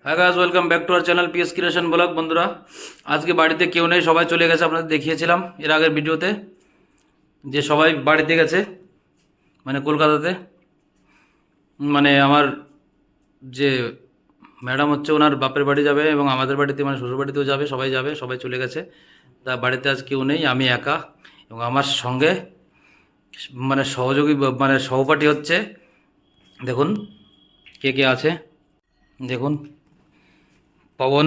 হ্যাঁ guys, welcome back to our channel PS creation blog. বন্ধুরা, আজকে বাড়িতে কেউ নেই, সবাই চলে গেছে। আপনাদের দেখিয়েছিলাম এর আগের ভিডিওতে যে সবাই বাড়িতে গেছে, মানে কলকাতাতে। মানে আমার যে ম্যাডাম হচ্ছে, ওনার বাপের বাড়ি যাবে এবং আমাদের বাড়িতে মানে শ্বশুর বাড়িতেও যাবে, সবাই চলে গেছে। তা বাড়িতে আজ কেউ নেই, আমি একা। এবং আমার সঙ্গে মানে সহযোগী মানে সহপাঠী হচ্ছে, দেখুন কে কে আছে। দেখুন, পবন,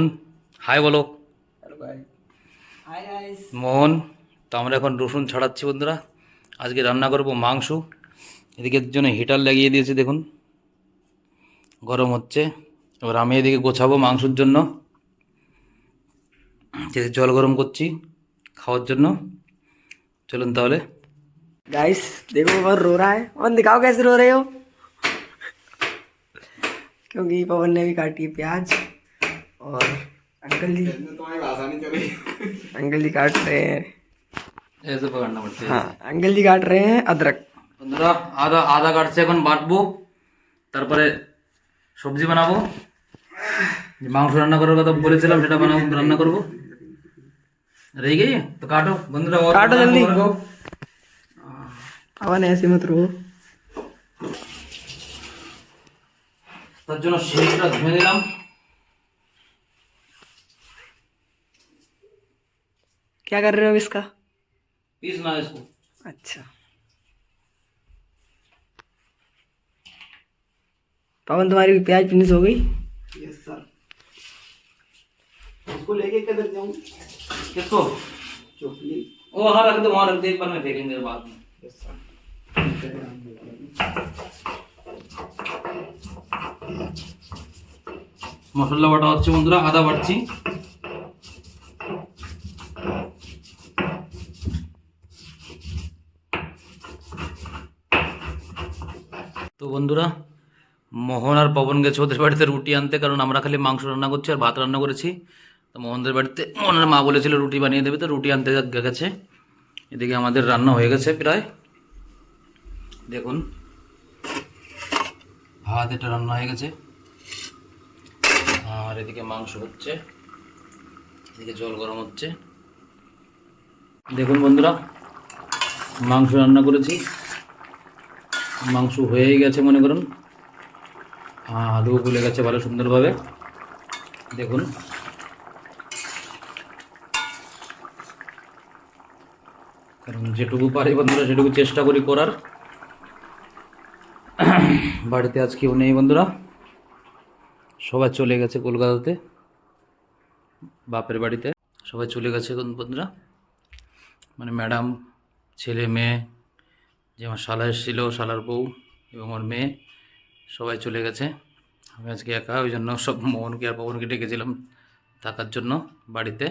হাই বলো। हेलो भाई। Hi guys. মোহন। তো আমরা এখন রসুন ছাড়াচ্ছি বন্ধুরা। আজকে রান্না করব মাংস। এদিকে জন্য হিটার লাগিয়ে দিয়েছি, দেখুন গরম হচ্ছে। এবার আমি এদিকে গোছাবো মাংসের জন্য, জল গরম করছি খাওয়ার জন্য। চলুন তাহলে। गाइस देखो पवन रो रहा है। पवन दिखाओ कैसे रो रहे हो। क्योंकि पवन ने भी काटी है प्याज और अंकल जी काट रहे हैं। ऐसे पकड़ना पड़ता है। हाँ, अंकल जी काट रहे हैं अदरक। বন্ধুরা, আদা আদা কাটছে, এখন বাটবো, তারপরে সবজি বানাবো। যে মাংস রান্না করার কথা বলেছিলাম সেটা বানাবো, রান্না করবো। रह गई है तो काटो बंधुरा, और काटो जल्दी। लगाओ। पवन ऐसे मत रो। তার জন্য শরীরটা ধুয়ে নিলাম। क्या कर रहे हो इसका। पीस ना इसको। अच्छा पवन, तुम्हारी प्याज फिनिश हो गई। Yes sir. उसको लेके किधर जाऊं? किसको? चोपली। वो वहाँ रख दो, वहाँ रख दो, एक बार में फेंकेंगे बाद में। Yes sir. মশলা বাটা হচ্ছে বন্ধুরা, আদা বাটছি। তো বন্ধুরা, মোহন আর পবন গেছে ওদের বাড়িতে রুটি আনতে, কারণ আমরা খালি মাংস রান্না করছি আর ভাত রান্না করেছি। তো মোহনদের বাড়িতে মোহনের মা বলেছিল রুটি বানিয়ে দেবে, তো রুটি আনতে গেছে। এদিকে আমাদের রান্না হয়ে গেছে প্রায়, দেখুন ভাত এটা রান্না হয়ে গেছে, আর এদিকে মাংস হচ্ছে, এদিকে জল গরম হচ্ছে। দেখুন বন্ধুরা, মাংস রান্না করেছি, মাংস হয়েই গেছে মনে করুন। আলুও গলে গেছে ভালো সুন্দরভাবে, দেখুন। কারণ যেটুকু পারি বন্ধুরা সেটুকু চেষ্টা করি করার। বাড়িতে আজ কেউ নেই বন্ধুরা, সবাই চলে গেছে কলকাতাতে, বাপের বাড়িতে সবাই চলে গেছে বন্ধুরা। মানে ম্যাডাম, ছেলে মেয়ে, যে আমার শালা এসেছিল, শালার বউ এবং আমার মেয়ে, সবাই চলে গেছে। আমি আজকে একা, ওই জন্য সব মোহনকে আর পবনকে ডেকেছিলাম থাকার জন্য বাড়িতে।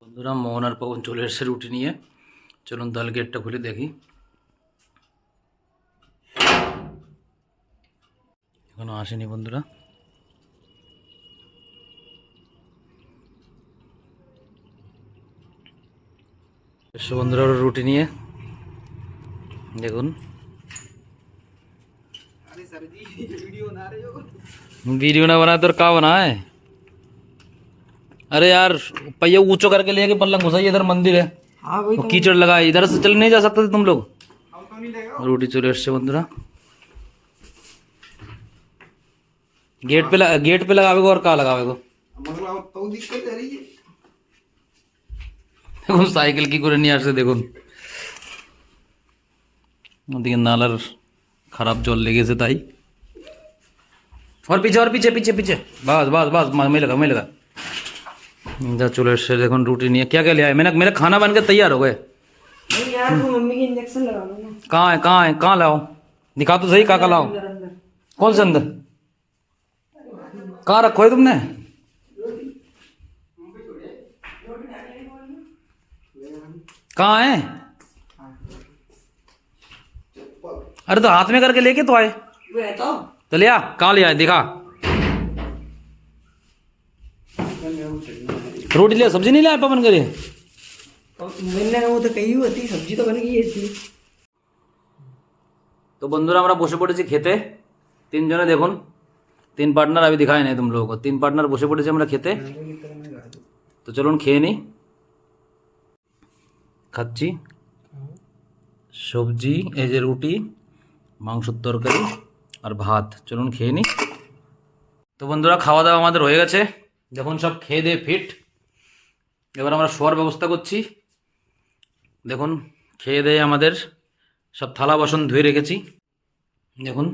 বন্ধুরা, মোহন আর পবন চলে এসেছে রুটি নিয়ে। চলুন তাহলে গেটটা খুলে দেখি। এখনো আসেনি বন্ধুরা। এসো বন্ধুরা ওরা রুটি নিয়ে, দেখুন। अरे सर जी, वीडियो बना रहे हो? वीडियो ना बनाए तो क्या बनाए। अरे यार, पहिया ऊंचो करके ले के पल्ला घुसाइए, इधर मंदिर है, हाँ वही वो कीचड़ लगा है, इधर से चल नहीं जा सकते थे तुम लोग। हम तो नहीं लेगा। রুটি চলে এসছে বন্ধুরা। गेट पे लगावेगो और कहाँ लगावेगो। मतलब तो दिक्कत है रही है। দেখুন সাইকেল কি করে নিয়ে আসছে, দেখুন। ওদিকে নালার খারাপ জল লেগেছে তাই। और पीछे पीछे पीछे, बस बस बस, मैं लगा जा। चलो एसছে দেখুন রুটি নিয়ে। क्या क्या ले आए? मेरा खाना बन के तैयार हो गए। नहीं यार, वो मम्मी की इंजेक्शन लगा लो ना। कहाँ लाओ, दिखा तो सही, कहाँ लाओ। अंदर अंदर। कौन से अंदर, कहाँ रखो है तुमने? कहाँ है? अरे तो हाथ में करके लेके तो आए। वो है तो ले आ, कहाँ ले आए दिखा। रोटी ले, सब्जी नहीं ले आए पवन करे। मैंने वो तो कही होती, सब्जी तो बन गई है इसकी। তো বন্ধুরা, আমরা বসে পড়েছি খেতে তিনজনে। দেখুন तीन पार्टनर अभी दिखाए नहीं तुम लोगों को। 3 पार्टनर বসে পড়েছি আমরা খেতে। তো চলুন খেয়ে নিই। খাচ্ছি সবজি, এই যে রুটি, মাংসের তরকারি আর ভাত। চলুন খেয়ে নিই। তো বন্ধুরা খাওয়া দাওয়া আমাদের হয়ে গেছে, দেখুন সব খেয়ে দিয়ে ফিট। এবার আমরা শোয়ার ব্যবস্থা করছি। দেখুন খেয়ে দিয়ে আমাদের সব থালা বাসন ধুয়ে রেখেছি। দেখুন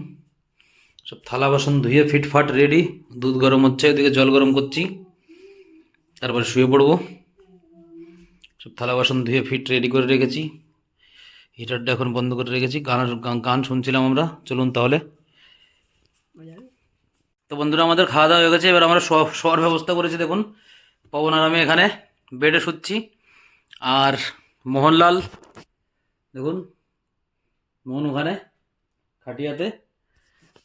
সব থালা বাসন ধুয়ে ফিটফাট রেডি। দুধ গরম হচ্ছে, ওদিকে জল গরম করছি, তারপরে শুয়ে পড়বো। সব থালা বাসন ধুয়ে ফিট রেডি করে রেখেছি। হিটারটা এখন বন্ধ করে রেখেছি, গান শুনছিলাম আমরা। চলুন তাহলে। তো বন্ধুরা আমাদের খাওয়া দাওয়া হয়ে গেছে, এবার আমরা শোয়ার ব্যবস্থা করেছি। দেখুন পবন আর আমি এখানে বেডে শুচ্ছি, আর মোহনলাল দেখুন, মোহন ওখানে খাটিয়াতে।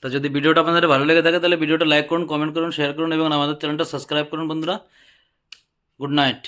তো যদি ভিডিওটা আপনাদের ভালো লেগে থাকে তাহলে ভিডিওটা লাইক করুন, কমেন্ট করুন, শেয়ার করুন এবং আমাদের চ্যানেলটা সাবস্ক্রাইব করুন বন্ধুরা। Good night.